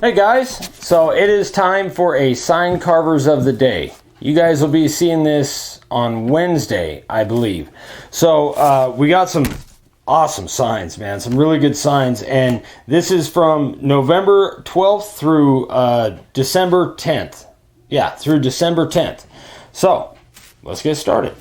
Hey guys, so it is time for a sign carvers of the day. You guys will be seeing this on Wednesday, I believe. So we got some awesome signs, man, some really good signs, and this is from November 12th through December 10th. Yeah, through December 10th. So let's get started.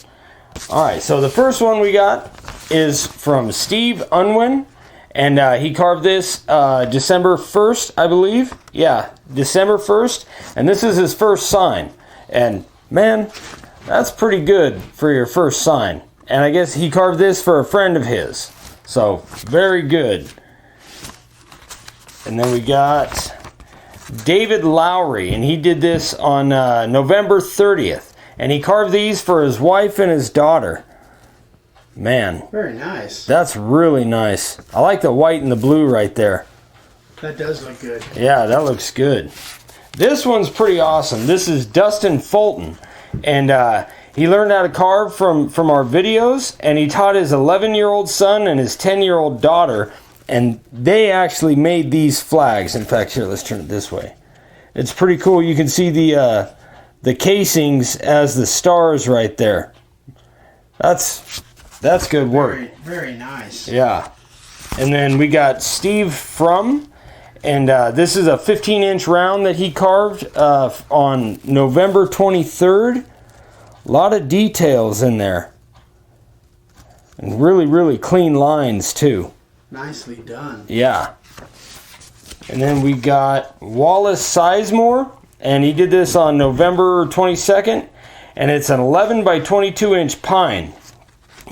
All right, so the first one we got is from Steve Unwin. And he carved this December 1st, I believe. Yeah, December 1st. And this is his first sign. And, man, that's pretty good for your first sign. And I guess he carved this for a friend of his. So, very good. And then we got David Lowry. And he did this on November 30th. And he carved these for his wife and his daughter. Man. Very nice. That's really nice. I like the white and the blue right there. That does look good. Yeah, that looks good. This one's pretty awesome. This is Dustin Fulton. And he learned how to carve from our videos. And he taught his 11-year-old son and his 10-year-old daughter. And they actually made these flags. In fact, here, let's turn it this way. It's pretty cool. You can see the casings as the stars right there. That's good work. Very, very nice. Yeah. And then we got Steve From. And this is a 15-inch round that he carved on November 23rd. A lot of details in there. And really, really clean lines, too. Nicely done. Yeah. And then we got Wallace Sizemore. And he did this on November 22nd. And it's an 11 by 22-inch pine.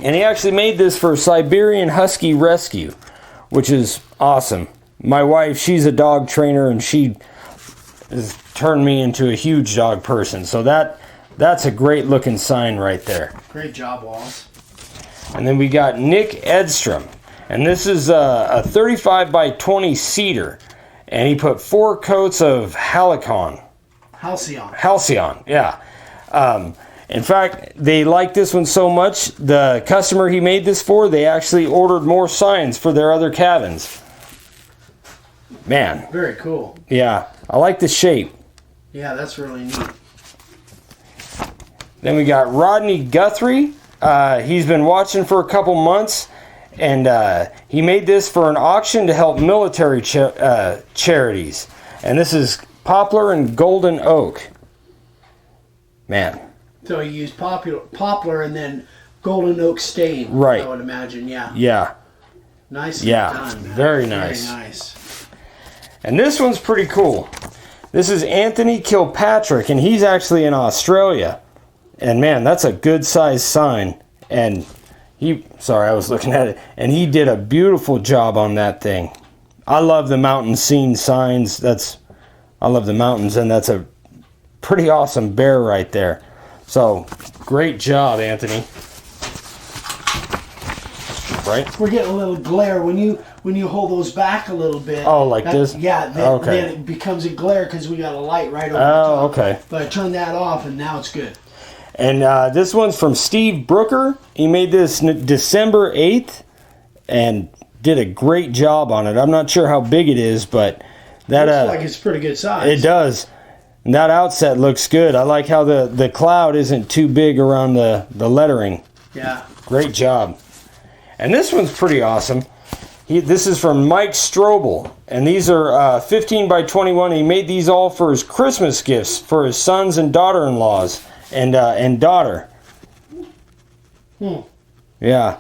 And he actually made this for Siberian Husky Rescue, which is awesome. My wife, she's a dog trainer, and she has turned me into a huge dog person. So that's a great looking sign right there. Great job, Wallace. And then we got Nick Edstrom. And this is a 35 by 20 cedar. And he put 4 coats of Halcyon, yeah. In fact, they liked this one so much, the customer he made this for, they actually ordered more signs for their other cabins. Man. Very cool. Yeah, I like the shape. Yeah, that's really neat. Then we got Rodney Guthrie. He's been watching for a couple months, and he made this for an auction to help military charities. And this is poplar and golden oak. Man. So he used poplar and then golden oak stain. Right. I would imagine, yeah. Yeah. Nicely done. Very nice. Very nice. And this one's pretty cool. This is Anthony Kilpatrick, and he's actually in Australia. And man, that's a good sized sign. And I was looking at it, and he did a beautiful job on that thing. I love the mountain scene signs. I love the mountains, and that's a pretty awesome bear right there. So, great job, Anthony. Right? We're getting a little glare when you hold those back a little bit. Oh, like this? Yeah, then it becomes a glare because we got a light right over the top. Oh, okay. But I turned that off, and now it's good. And this one's from Steve Brooker. He made this December 8th and did a great job on it. I'm not sure how big it is, but that looks like it's pretty good size. It does. And that outset looks good. I like how the cloud isn't too big around the lettering. Yeah. Great job. And this one's pretty awesome. This is from Mike Strobel. And these are 15 by 21. He made these all for his Christmas gifts for his sons and daughter-in-laws and daughter. Yeah.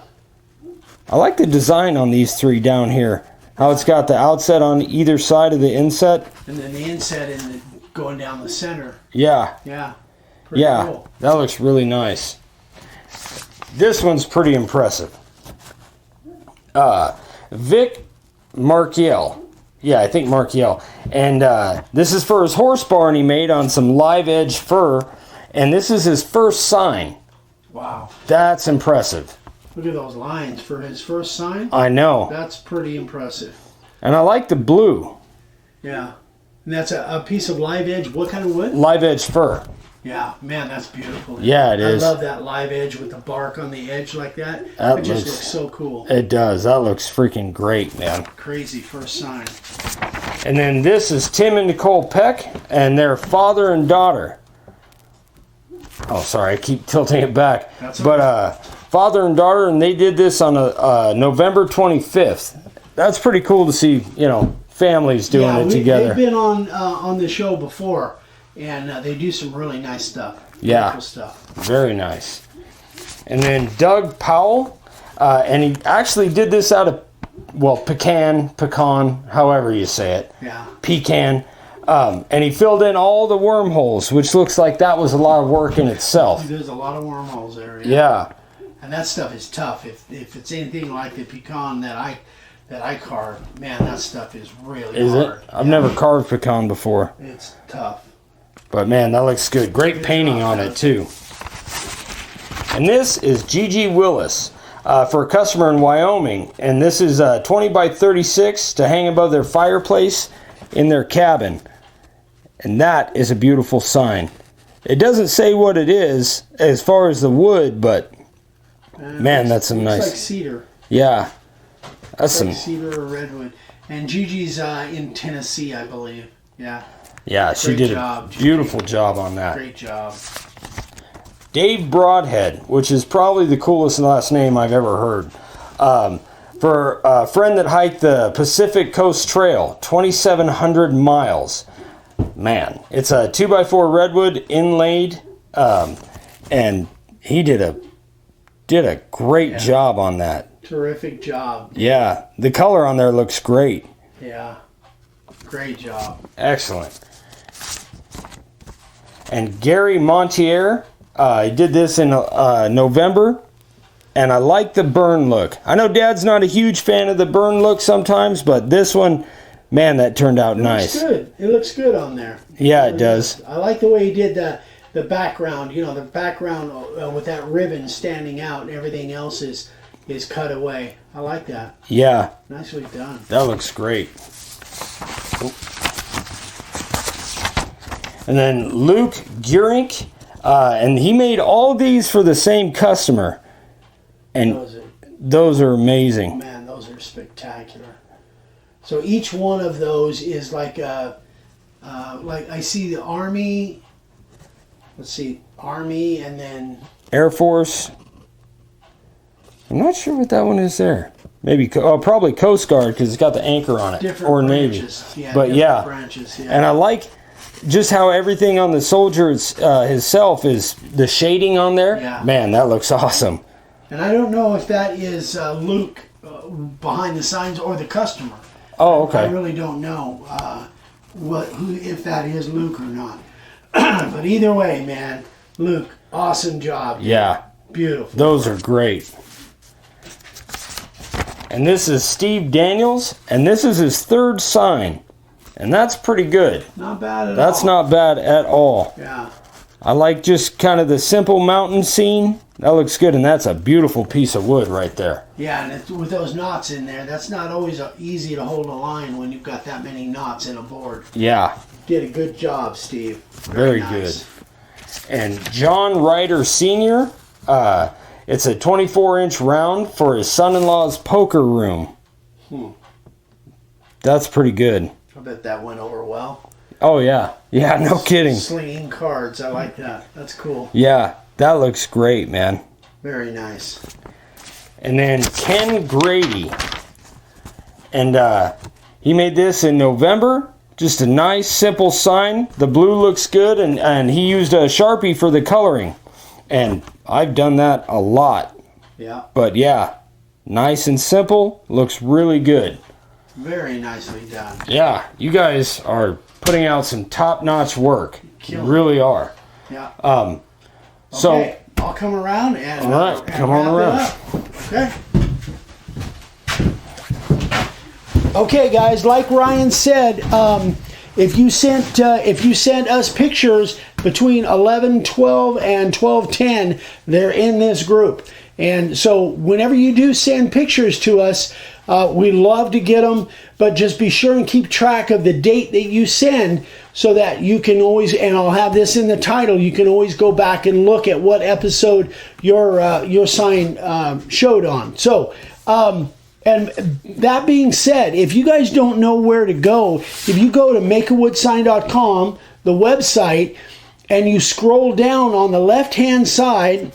I like the design on these 3 down here. How it's got the outset on either side of the inset. And then the inset going down the center. Yeah. Yeah. Yeah, cool. That looks really nice. This one's pretty impressive. Vic Marciel. Yeah, I think Marciel. And this is for his horse barn he made on some live edge fir. And this is his first sign. Wow. That's impressive. Look at those lines for his first sign. I know. That's pretty impressive. And I like the blue. Yeah. And that's a piece of live edge. What kind of wood? Live edge fir. Yeah, man, that's beautiful. Yeah, it is. I love that live edge with the bark on the edge like that. That It just looks so cool. It does. That looks freaking great, man. Crazy first sign. And then this is Tim and Nicole Peck and their father and daughter. Oh, sorry, I keep tilting it back. That's but father and daughter, and they did this on November 25th. That's pretty cool to see, families doing it together. They've been on the show before, and they do some really nice stuff. Yeah, cool stuff. Very nice. And then Doug Powell, and he actually did this out of, pecan, however you say it. Yeah. Pecan. And he filled in all the wormholes, which looks like that was a lot of work in itself. There's a lot of wormholes there. Yeah. And that stuff is tough. If it's anything like the pecan that I carve, man, that stuff is really hard. Is it? I've never carved pecan before. It's tough. But man, that looks good. Great painting on it too. And this is Gigi Willis for a customer in Wyoming. And this is 20 by 36 to hang above their fireplace in their cabin. And that is a beautiful sign. It doesn't say what it is as far as the wood, but man, that's some nice. It's like cedar. Yeah. That's like some cedar or redwood. And Gigi's in Tennessee, I believe. Yeah. Yeah, she did a beautiful job on that. Great job. Dave Broadhead, which is probably the coolest last name I've ever heard. For a friend that hiked the Pacific Coast Trail, 2,700 miles. Man, it's a 2x4 redwood inlaid, and he did a great job on that. Terrific job. Yeah, the color on there looks great. Yeah, great job. Excellent. And Gary Montier, he did this in November. And I like the burn look. I know Dad's not a huge fan of the burn look sometimes, but this one, man, that turned out nice. It looks good. It looks good on there. Yeah, it does. I like the way he did the background. The background with that ribbon standing out and everything else is cut away. I like that. Yeah. Nicely done. That looks great. And then Luke Gurink, and he made all these for the same customer. And those are amazing. Man, those are spectacular. So each one of those is like like I see the Army. Let's see, Army, and then Air Force. I'm not sure what that one is there. Maybe, probably Coast Guard because it's got the anchor on it. Different or branches. Navy. Yeah, but yeah. Branches, yeah. And I like just how everything on the soldier himself is the shading on there. Yeah. Man, that looks awesome. And I don't know if that is Luke behind the signs or the customer. Oh, okay. I really don't know if that is Luke or not. But either way, man, Luke, awesome job. Yeah. Beautiful. Those are great. And this is Steve Daniels, and this is his third sign. And that's pretty good. Not bad at all. That's not bad at all. Yeah. I like just kind of the simple mountain scene. That looks good, and that's a beautiful piece of wood right there. Yeah, and with those knots in there, that's not always easy to hold a line when you've got that many knots in a board. Yeah. Did a good job, Steve. Very nice. Good. And John Ryder Sr., it's a 24-inch round for his son-in-law's poker room. That's pretty good. I bet that went over well. Oh, yeah. Yeah, no kidding. Slinging cards. I like that. That's cool. Yeah, that looks great, man. Very nice. And then Ken Grady. And he made this in November. Just a nice, simple sign. The blue looks good, and he used a Sharpie for the coloring. And I've done that a lot. Yeah. But yeah, nice and simple. Looks really good. Very nicely done. Yeah, you guys are putting out some top-notch work. You really are. Yeah. So okay, I'll come around and all right, come on around. Okay. Okay, guys. Like Ryan said, if you sent us pictures between 11:12 and 12:10, they're in this group. And so whenever you do send pictures to us, we love to get them, but just be sure and keep track of the date that you send so that you can always, and I'll have this in the title, you can always go back and look at what episode your sign showed on. So And that being said, if you guys don't know where to go, if you go to makeawoodsign.com, the website, and you scroll down on the left-hand side,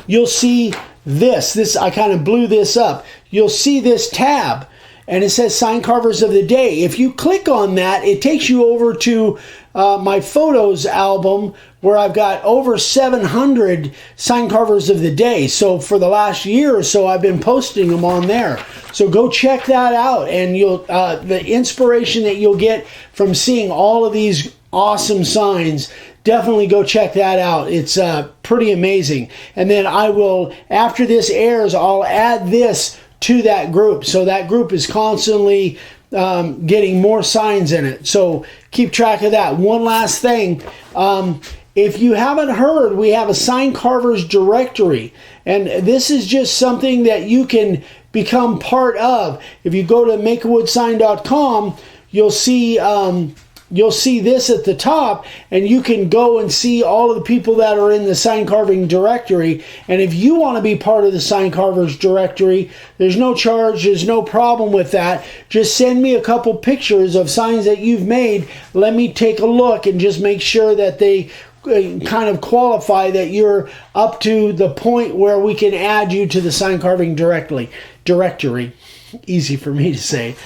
you'll see this. I kind of blew this up. You'll see this tab, and it says Sign Carvers of the Day. If you click on that, it takes you over to my photos album, where I've got over 700 sign carvers of the day. So for the last year or so, I've been posting them on there. So go check that out, and you'll the inspiration that you'll get from seeing all of these awesome signs, definitely go check that out. It's pretty amazing. And then I will, after this airs, I'll add this to that group. So that group is constantly getting more signs in it. So keep track of that. One last thing. If you haven't heard, we have a Sign Carvers directory. And this is just something that you can become part of. If you go to makeawoodsign.com, you'll see this at the top, and you can go and see all of the people that are in the sign carving directory. And if you want to be part of the Sign Carvers directory, there's no charge, there's no problem with that. Just send me a couple pictures of signs that you've made. Let me take a look and just make sure that they kind of qualify, that you're up to the point where we can add you to the sign carving directory. Easy for me to say.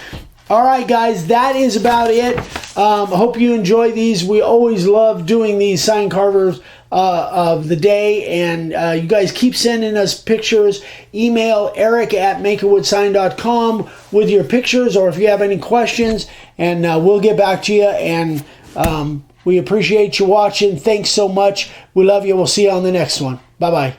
All right, guys, that is about it. I hope you enjoy these. We always love doing these sign carvers of the day, and you guys keep sending us pictures. Email eric@makeawoodsign.com with your pictures, or if you have any questions, and we'll get back to you. And we appreciate you watching. Thanks so much. We love you. We'll see you on the next one. Bye-bye.